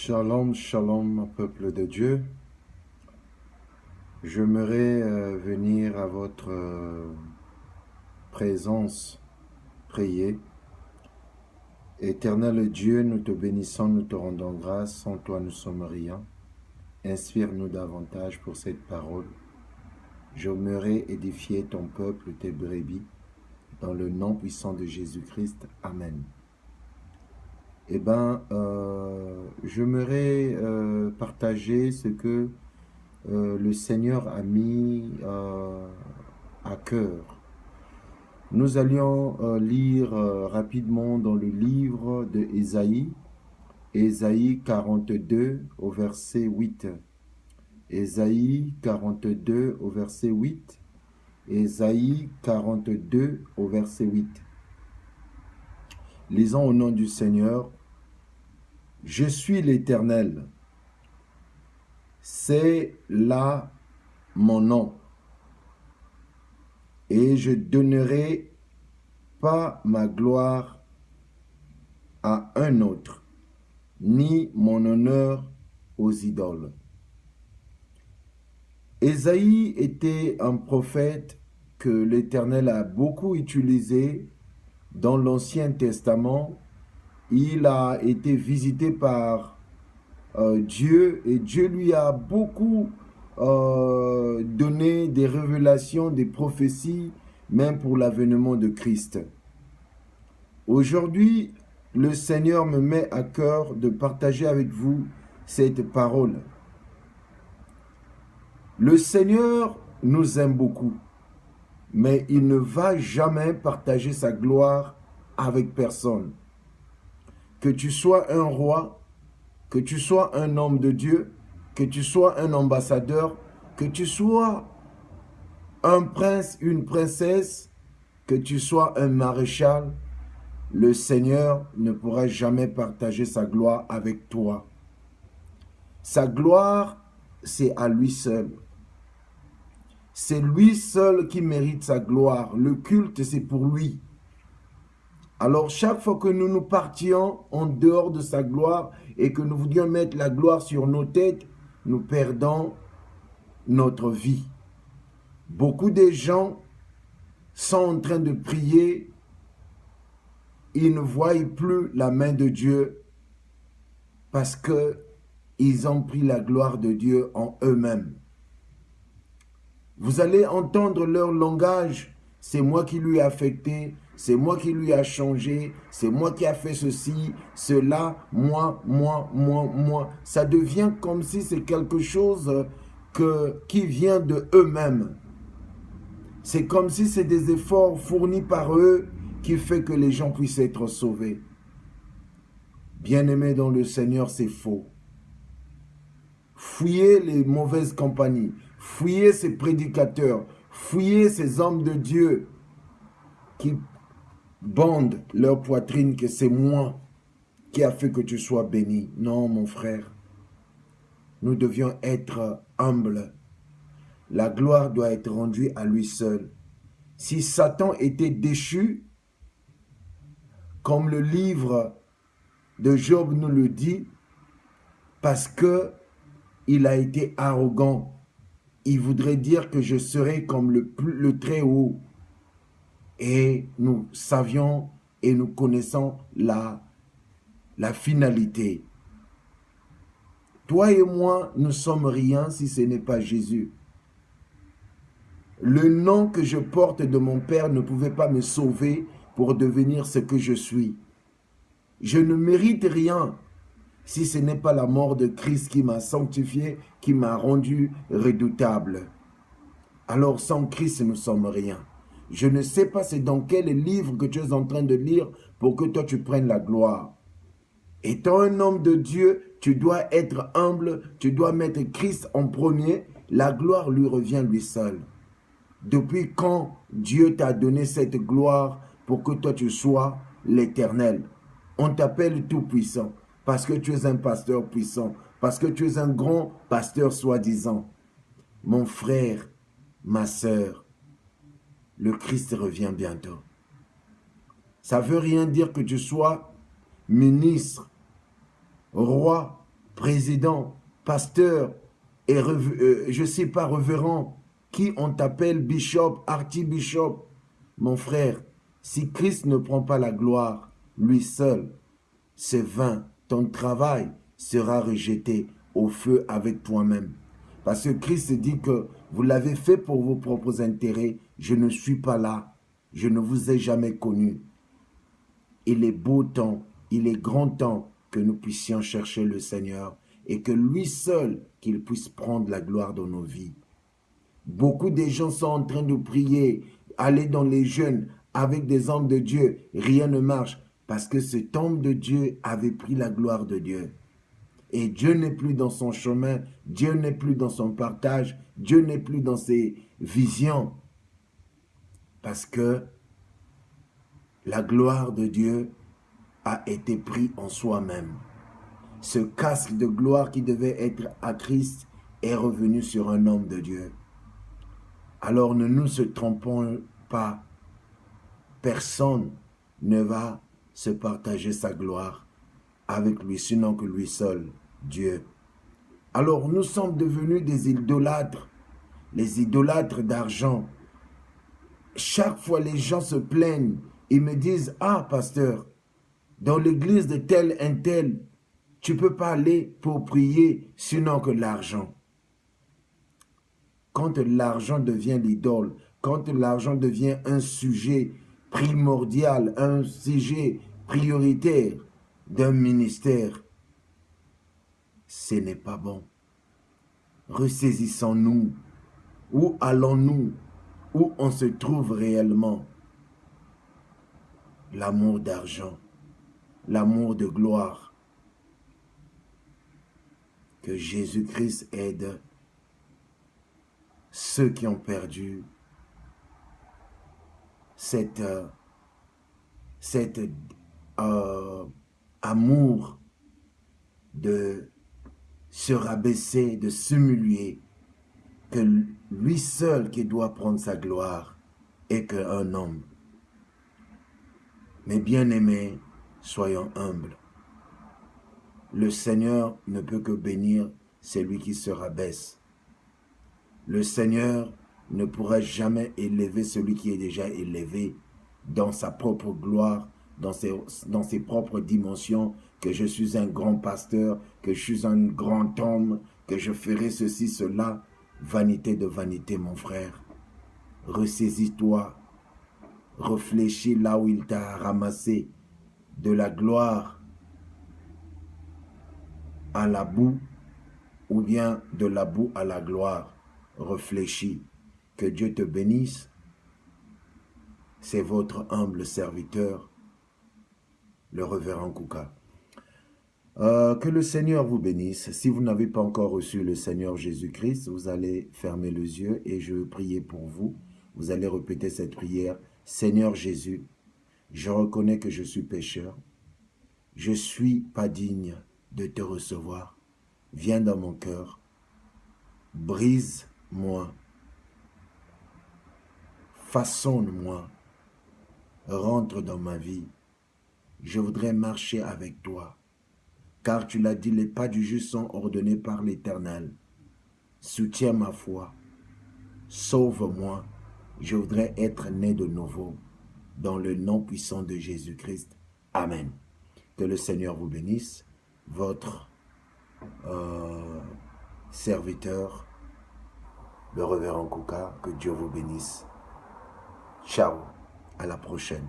Shalom, shalom, peuple de Dieu. J'aimerais venir à votre présence, prier. Éternel Dieu, nous te bénissons, nous te rendons grâce. Sans toi, nous sommes rien. Inspire-nous davantage pour cette parole. J'aimerais édifier ton peuple, tes brebis, dans le nom puissant de Jésus-Christ. Amen. J'aimerais partager ce que le Seigneur a mis à cœur. Nous allions lire rapidement dans le livre de Ésaïe, Ésaïe 42 au verset 8. Ésaïe 42 au verset 8. Ésaïe 42 au verset 8. Lisons au nom du Seigneur. Je suis l'Éternel. C'est là mon nom. Et je donnerai pas ma gloire à un autre, ni mon honneur aux idoles. Ésaïe était un prophète que l'Éternel a beaucoup utilisé dans l'Ancien Testament. Il a été visité par Dieu et Dieu lui a beaucoup donné des révélations, des prophéties, même pour l'avènement de Christ. Aujourd'hui, le Seigneur me met à cœur de partager avec vous cette parole. Le Seigneur nous aime beaucoup, mais il ne va jamais partager sa gloire avec personne. Que tu sois un roi, que tu sois un homme de Dieu, que tu sois un ambassadeur, que tu sois un prince, une princesse, que tu sois un maréchal, le Seigneur ne pourra jamais partager sa gloire avec toi. Sa gloire, c'est à lui seul. C'est lui seul qui mérite sa gloire. Le culte, c'est pour lui. Alors, chaque fois que nous partions en dehors de sa gloire et que nous voulions mettre la gloire sur nos têtes, nous perdons notre vie. Beaucoup de gens sont en train de prier, ils ne voient plus la main de Dieu parce qu'ils ont pris la gloire de Dieu en eux-mêmes. Vous allez entendre leur langage, c'est moi qui lui ai affecté, c'est moi qui lui a changé, c'est moi qui a fait ceci, cela, moi. Ça devient comme si c'est quelque chose qui vient de eux-mêmes. C'est comme si c'est des efforts fournis par eux qui fait que les gens puissent être sauvés. Bien-aimés dans le Seigneur, c'est faux. Fouillez les mauvaises compagnies, fouillez ces prédicateurs, fouillez ces hommes de Dieu qui bandent leur poitrine que c'est moi qui a fait que tu sois béni. Non, mon frère, nous devions être humbles. La gloire doit être rendue à lui seul. Si Satan était déchu, comme le livre de Job nous le dit, parce que il a été arrogant, il voudrait dire que je serai comme le Très-Haut. Et nous savions et nous connaissons la finalité. Toi et moi, nous sommes rien si ce n'est pas Jésus. Le nom que je porte de mon Père ne pouvait pas me sauver pour devenir ce que je suis. Je ne mérite rien si ce n'est pas la mort de Christ qui m'a sanctifié, qui m'a rendu redoutable. Alors sans Christ, nous ne sommes rien. Je ne sais pas c'est dans quel livre que tu es en train de lire pour que toi tu prennes la gloire. Étant un homme de Dieu, tu dois être humble, tu dois mettre Christ en premier. La gloire lui revient lui seul. Depuis quand Dieu t'a donné cette gloire pour que toi tu sois l'Éternel? On t'appelle tout-puissant parce que tu es un pasteur puissant, parce que tu es un grand pasteur soi-disant. Mon frère, ma sœur, le Christ revient bientôt. Ça ne veut rien dire que tu sois ministre, roi, président, pasteur, et je ne sais pas, révérend, qui on t'appelle bishop, archibishop. Mon frère, si Christ ne prend pas la gloire, lui seul, c'est vain. Ton travail sera rejeté au feu avec toi-même. Parce que Christ dit que vous l'avez fait pour vos propres intérêts. Je ne suis pas là. Je ne vous ai jamais connu. Il est beau temps, il est grand temps que nous puissions chercher le Seigneur et que lui seul, qu'il puisse prendre la gloire dans nos vies. Beaucoup de gens sont en train de prier, aller dans les jeûnes avec des hommes de Dieu. Rien ne marche parce que cet homme de Dieu avait pris la gloire de Dieu. Et Dieu n'est plus dans son chemin, Dieu n'est plus dans son partage, Dieu n'est plus dans ses visions. Parce que la gloire de Dieu a été prise en soi-même. Ce casque de gloire qui devait être à Christ est revenu sur un homme de Dieu. Alors ne nous se trompons pas. Personne ne va se partager sa gloire avec lui, sinon que lui seul, Dieu. Alors nous sommes devenus des idolâtres, les idolâtres d'argent. Chaque fois les gens se plaignent, ils me disent, ah pasteur, dans l'église de tel un tel, tu ne peux pas aller pour prier sinon que l'argent. Quand l'argent devient l'idole, quand l'argent devient un sujet primordial, un sujet prioritaire d'un ministère, ce n'est pas bon. Ressaisissons-nous. Où allons-nous? Où on se trouve réellement? L'amour d'argent, l'amour de gloire. Que Jésus-Christ aide ceux qui ont perdu cet amour de se rabaisser, de s'humilier, que lui seul qui doit prendre sa gloire et qu'un homme. Mes bien-aimés, soyons humbles. Le Seigneur ne peut que bénir celui qui se rabaisse. Le Seigneur ne pourra jamais élever celui qui est déjà élevé dans sa propre gloire, dans ses propres dimensions, que je suis un grand pasteur, que je suis un grand homme, que je ferai ceci, cela. Vanité de vanité, mon frère. Ressaisis-toi. Réfléchis là où il t'a ramassé. De la gloire à la boue ou bien de la boue à la gloire. Réfléchis. Que Dieu te bénisse. C'est votre humble serviteur, le révérend Kouka. Que le Seigneur vous bénisse. Si vous n'avez pas encore reçu le Seigneur Jésus-Christ, vous allez fermer les yeux et je vais prier pour vous. Vous allez répéter cette prière. Seigneur Jésus, je reconnais que je suis pécheur. Je ne suis pas digne de te recevoir. Viens dans mon cœur. Brise-moi. Façonne-moi. Rentre dans ma vie. Je voudrais marcher avec toi. Car tu l'as dit, les pas du juste sont ordonnés par l'Éternel. Soutiens ma foi. Sauve-moi. Je voudrais être né de nouveau. Dans le nom puissant de Jésus-Christ. Amen. Que le Seigneur vous bénisse. Votre serviteur, le révérend Kouka, que Dieu vous bénisse. Ciao. À la prochaine.